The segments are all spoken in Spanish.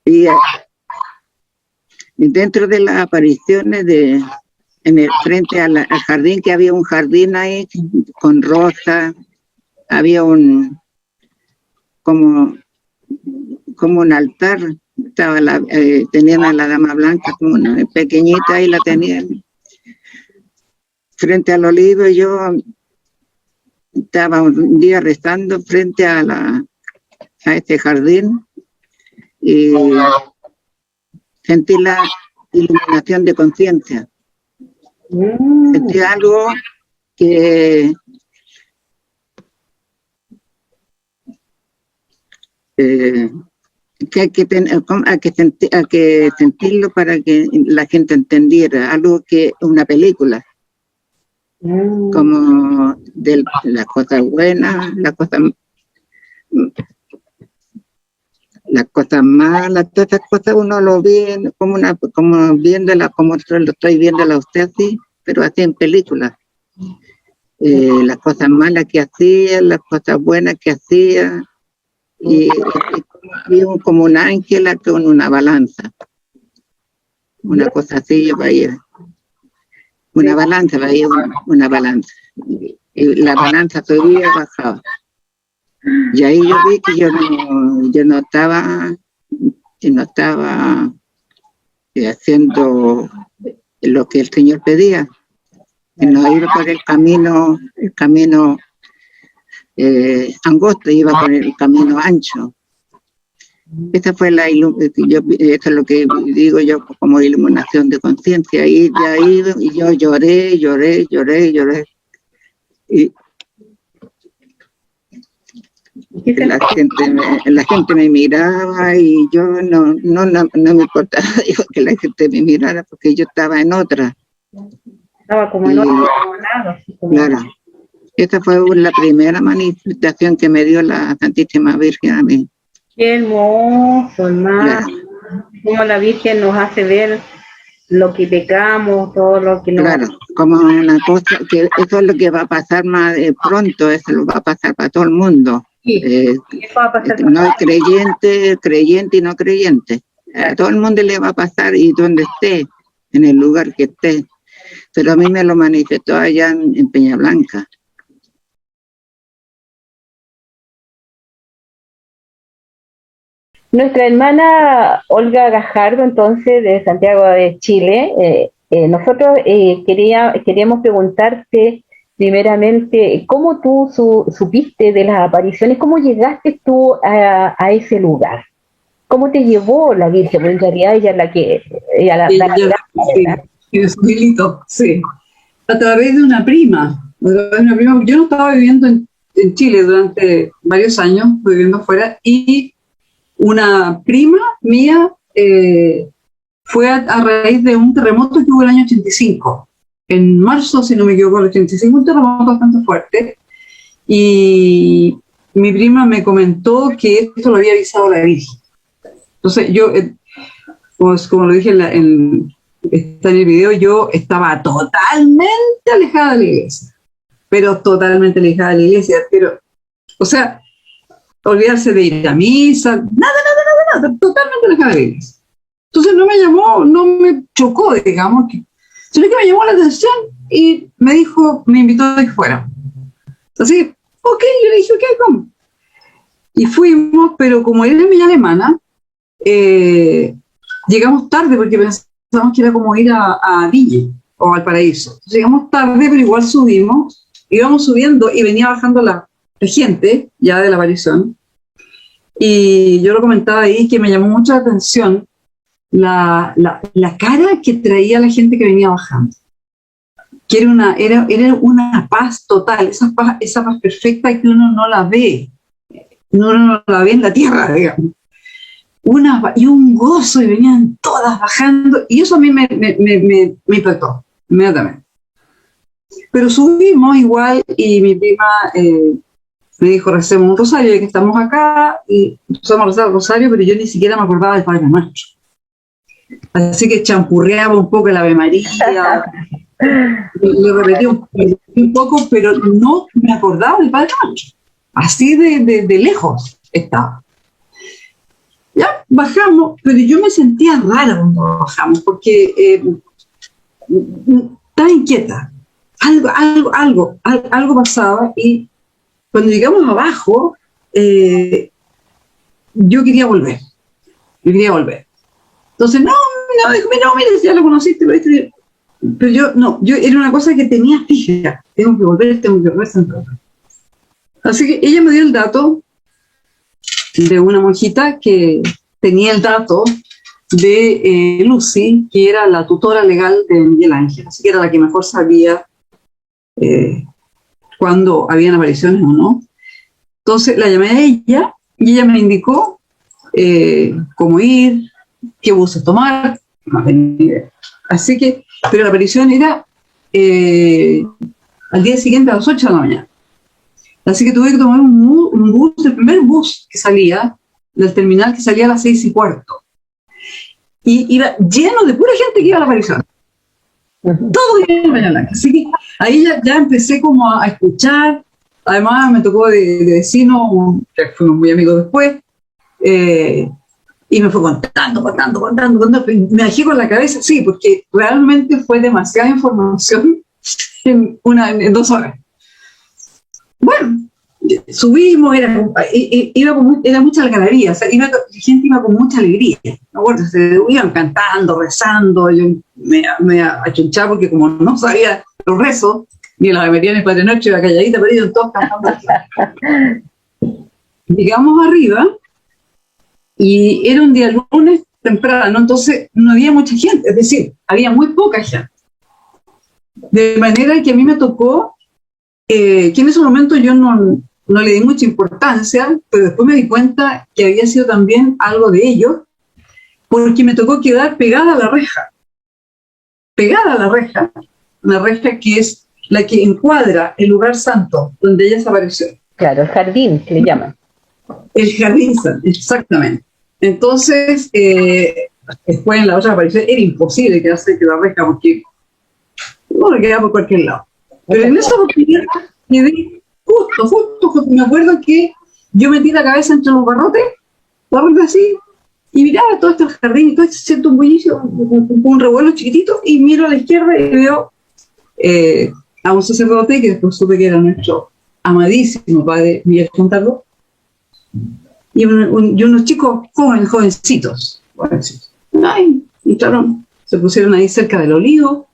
Y dentro de las apariciones frente al jardín, que había un jardín ahí con rosas, había como un altar, tenían a la Dama Blanca como una pequeñita, ahí la tenían frente al olivo. Y yo estaba un día rezando frente a este jardín y sentí la iluminación de conciencia. Sentí algo que hay que sentirlo para que la gente entendiera, algo que una película, como de las cosas buenas, las cosas malas, todas esas cosas uno lo ve como viéndola, como lo estoy viéndola a usted así, pero así en películas. Las cosas malas que hacía, las cosas buenas que hacía, y había como un ángel con una balanza, una cosa así. Yo veía una balanza, una balanza, y la balanza subía y bajaba. Y ahí yo vi que yo no estaba haciendo lo que el Señor pedía, sino iba por el camino angosto, iba por el camino ancho. Esta fue esto es lo que digo yo como iluminación de conciencia. Y yo lloré. Y la gente me miraba y yo no me importaba que la gente me mirara, porque yo estaba en otra. Estaba como en otro lado. Claro. Esta fue la primera manifestación que me dio la Santísima Virgen a mí. Qué hermoso, hermano. Claro. Como la Virgen nos hace ver lo que pecamos, todo lo que nos... Claro, como una cosa, que eso es lo que va a pasar más pronto, eso lo va a pasar para todo el mundo. Sí, va a pasar no hay creyente y no creyente. A todo el mundo le va a pasar, y donde esté, en el lugar que esté. Pero a mí me lo manifestó allá en Peña Blanca. Nuestra hermana Olga Gajardo, entonces, de Santiago de Chile, nosotros queríamos preguntarte primeramente, ¿cómo tú supiste de las apariciones? ¿Cómo llegaste tú a ese lugar? ¿Cómo te llevó la Virgen? Porque en realidad ella es la que... Sí, a través de una prima. Yo no estaba viviendo en Chile durante varios años, viviendo afuera, y una prima mía fue a raíz de un terremoto que hubo el año 85. En marzo, si no me equivoco, el 85, un terremoto bastante fuerte. Y mi prima me comentó que esto lo había avisado la Virgen. Entonces yo, pues, como lo dije está en el video, yo estaba totalmente alejada de la iglesia. Pero totalmente alejada de la iglesia. Pero, o sea, olvidarse de ir a misa, nada, totalmente alejada de la iglesia. Entonces no me chocó, digamos, sino que me llamó la atención y me invitó a que fuera. Así, ok, yo le dije, ok, ¿cómo? Y fuimos, pero como era en Villa Alemana, llegamos tarde porque pensábamos que era como ir a Ville o al Paraíso. Llegamos tarde, pero igual íbamos subiendo y venía bajando la gente ya de la aparición. Y yo lo comentaba ahí que me llamó mucha atención la cara que traía la gente que venía bajando, que era una paz total, esa paz perfecta que uno no la ve, uno no la ve en la tierra, digamos, y un gozo, y venían todas bajando, y eso a mí me impactó inmediatamente. Pero subimos igual, y mi prima me dijo, recemos un rosario, ya que estamos acá, y empezamos a rezar el rosario, pero yo ni siquiera me acordaba del Padre Nuestro. Así que champurreaba un poco el Ave María, le repetí un poco, pero no me acordaba del Padre Nuestro. Así de lejos estaba. Ya bajamos, pero yo me sentía rara cuando bajamos, porque estaba inquieta. Algo pasaba, y cuando llegamos abajo, yo quería volver. Entonces, no, mira, ya lo conociste, pero yo era una cosa que tenía fija. Tengo que volver. Así que ella me dio el dato de una monjita que tenía el dato de Lucy, que era la tutora legal de Miguel Ángel, así que era la que mejor sabía cuándo habían apariciones o no. Entonces la llamé a ella y ella me indicó cómo ir, qué buses tomar, no tenía ni idea. Así que, pero la aparición era al día siguiente a las 8 de la mañana. Así que tuve que tomar un bus, el primer bus que salía del terminal, que salía a las 6:15. Y iba lleno de pura gente que iba a la aparición. Todo iba en Peña Blanca. Así que ahí ya empecé como a escuchar. Además me tocó de vecino, que fuimos muy amigos después, y me fue contando. Me dejé con la cabeza, sí, porque realmente fue demasiada información en 2 horas. Bueno, subimos, era mucha algarabía, o sea, la gente iba con mucha alegría. Me acuerdo, se iban cantando, rezando, yo me achunchaba porque como no sabía los rezos, ni las averías ni Padre Noche, iba calladita, pero iban todos cantando. Llegamos arriba y era un día lunes temprano, entonces no había mucha gente, es decir, había muy poca gente. De manera que a mí me tocó que en ese momento yo no le di mucha importancia, pero después me di cuenta que había sido también algo de ellos, porque me tocó quedar pegada a la reja, una reja que es la que encuadra el lugar santo donde ella desapareció. Claro, el jardín, que le llaman. El jardín santo, exactamente. Entonces, después en la otra aparición era imposible quedarse que la reja, porque no le quedaba por cualquier lado. Pero en esa oportunidad quedé justo, me acuerdo que yo metí la cabeza entre los barrotes así, y miraba todo este jardín, y todo este siento un bullicio, un revuelo chiquitito, y miro a la izquierda y veo a un sacerdote que después supe que era nuestro amadísimo padre Miguel Montalvo, y unos chicos jovencitos. Ay, entraron, se pusieron ahí cerca del olivo.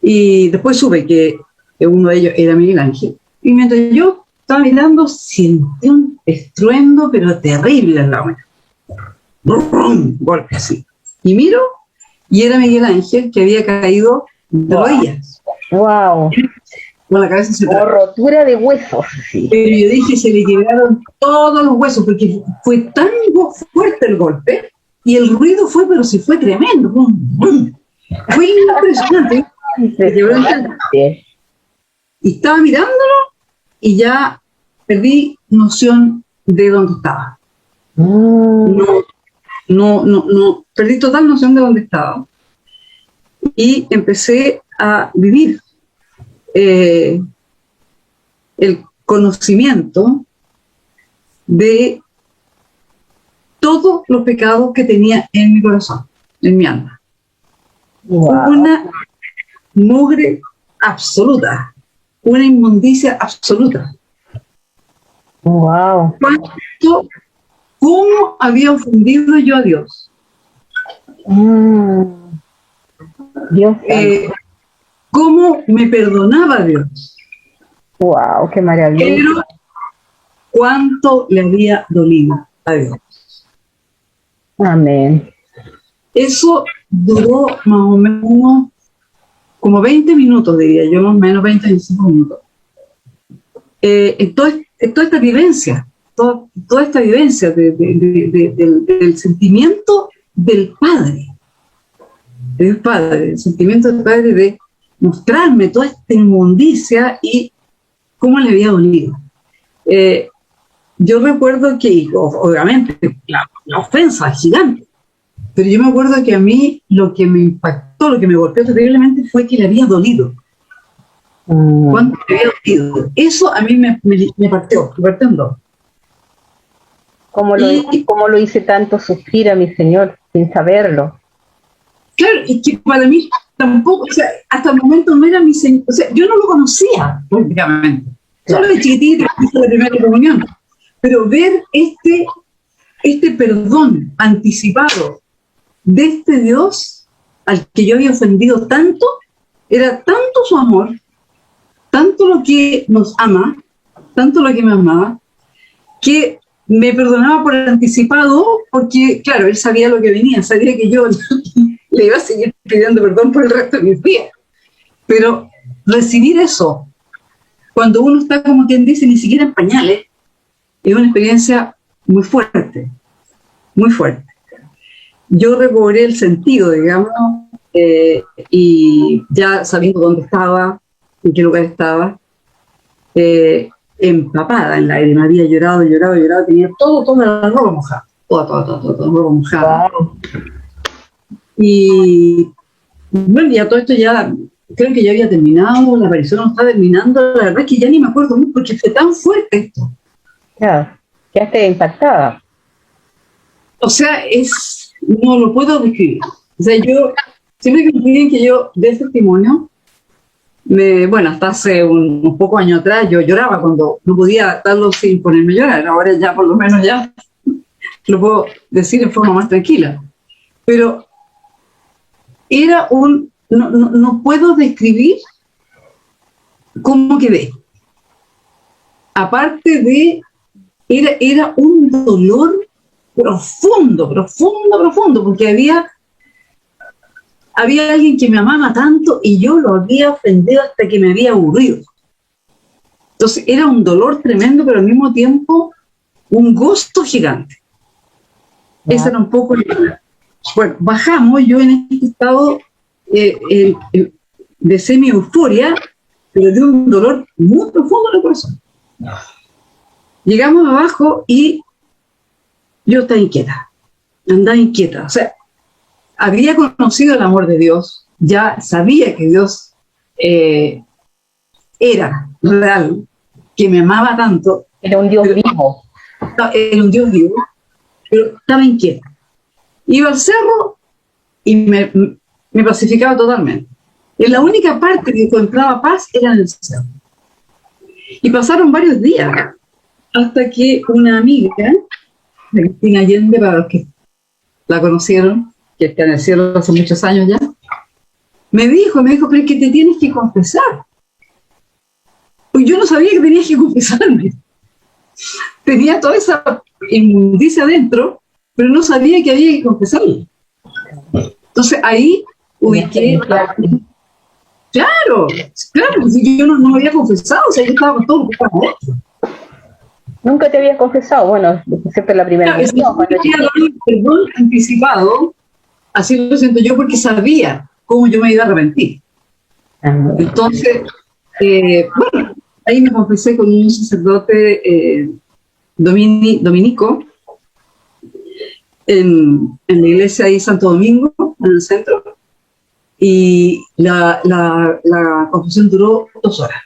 Y después supe que uno de ellos era Miguel Ángel. Y mientras yo estaba mirando, sentí un estruendo, pero terrible en la mano. Golpe así. Y miro, y era Miguel Ángel, que había caído de rodillas. ¡Wow! Con la cabeza separada. Como rotura de huesos. Sí. Pero yo dije, se le quebraron todos los huesos, porque fue tan fuerte el golpe, y el ruido fue, pero sí fue tremendo. Fue impresionante. Y estaba mirándolo y ya perdí noción de dónde estaba. No, perdí total noción de dónde estaba. Y empecé a vivir el conocimiento de todos los pecados que tenía en mi corazón, en mi alma. Wow. Una mugre absoluta, una inmundicia absoluta. Wow. ¿Cómo había ofendido yo a Dios? Dios. ¿Cómo me perdonaba Dios? Wow, qué maravilla. Pero cuánto le había dolido a Dios. Amén. Eso duró más o menos como 20 minutos, diría yo, más o menos 25 minutos. Toda esta vivencia, toda esta vivencia del sentimiento del Padre, el sentimiento del Padre de mostrarme toda esta inmundicia y cómo le había dolido. Yo recuerdo que, obviamente, la ofensa es gigante, pero yo me acuerdo que a mí lo que me impactó, lo que me golpeó terriblemente fue que le había dolido. ¿Cuánto le había dolido? Eso a mí me partió en dos. ¿Cómo lo hice tanto sufrir a mi Señor sin saberlo? Claro, y que para mí tampoco, o sea, hasta el momento no era mi Señor, o sea, yo no lo conocía prácticamente. Solo de chiquitito hice la primera comunión. Pero ver este perdón anticipado de este Dios al que yo había ofendido tanto, era tanto su amor, tanto lo que nos ama, tanto lo que me amaba, que me perdonaba por anticipado, porque, claro, él sabía lo que venía, sabía que yo le iba a seguir pidiendo perdón por el resto de mis días. Pero recibir eso, cuando uno está, como quien dice, ni siquiera en pañales, es una experiencia muy fuerte, muy fuerte. Yo recobré el sentido, digamos, y ya sabiendo dónde estaba, en qué lugar estaba, empapada en lágrimas, había llorado, tenía toda la ropa mojada, toda la ropa mojada. Wow. Y bueno, ya todo esto ya, creo que ya había terminado, la aparición no estaba terminando, la verdad es que ya ni me acuerdo mucho, porque fue tan fuerte esto. Claro, quedaste impactada. O sea, no lo puedo describir. O sea, yo, siempre que me piden que yo dé testimonio, bueno, hasta hace unos pocos años atrás yo lloraba cuando no podía darlo sin ponerme a llorar. Ahora ya por lo menos ya lo puedo decir en forma más tranquila. Pero era no puedo describir cómo quedé. Aparte de, era un dolor profundo, porque había alguien que me amaba tanto y yo lo había ofendido hasta que me había aburrido. Entonces era un dolor tremendo, pero al mismo tiempo un gozo gigante. Yeah. Esa era un poco... Bueno, bajamos, yo en este estado de semi-euforia, pero de un dolor muy profundo en el corazón. Llegamos abajo y yo estaba inquieta, andaba inquieta. O sea, había conocido el amor de Dios, ya sabía que Dios era real, que me amaba tanto. Era un Dios vivo. Era un Dios vivo, pero estaba inquieta. Iba al cerro y me pacificaba totalmente. Y la única parte que encontraba paz era en el cerro. Y pasaron varios días hasta que una amiga, Cristina Allende, para los que la conocieron, que está en el cielo hace muchos años ya, me dijo, pero es que te tienes que confesar. Pues yo no sabía que tenías que confesarme. Tenía toda esa inmundicia adentro, pero no sabía que había que confesarlo. Entonces ahí ubiqué... Claro, si yo no me había confesado, o sea, yo estaba con todo lo que estaba adentro. Nunca te habías confesado, bueno, siempre la primera vez. Claro, perdón anticipado, así lo siento yo, porque sabía cómo yo me iba a arrepentir. Entonces, bueno, ahí me confesé con un sacerdote dominico en la iglesia de Santo Domingo, en el centro, y la confesión duró 2 horas.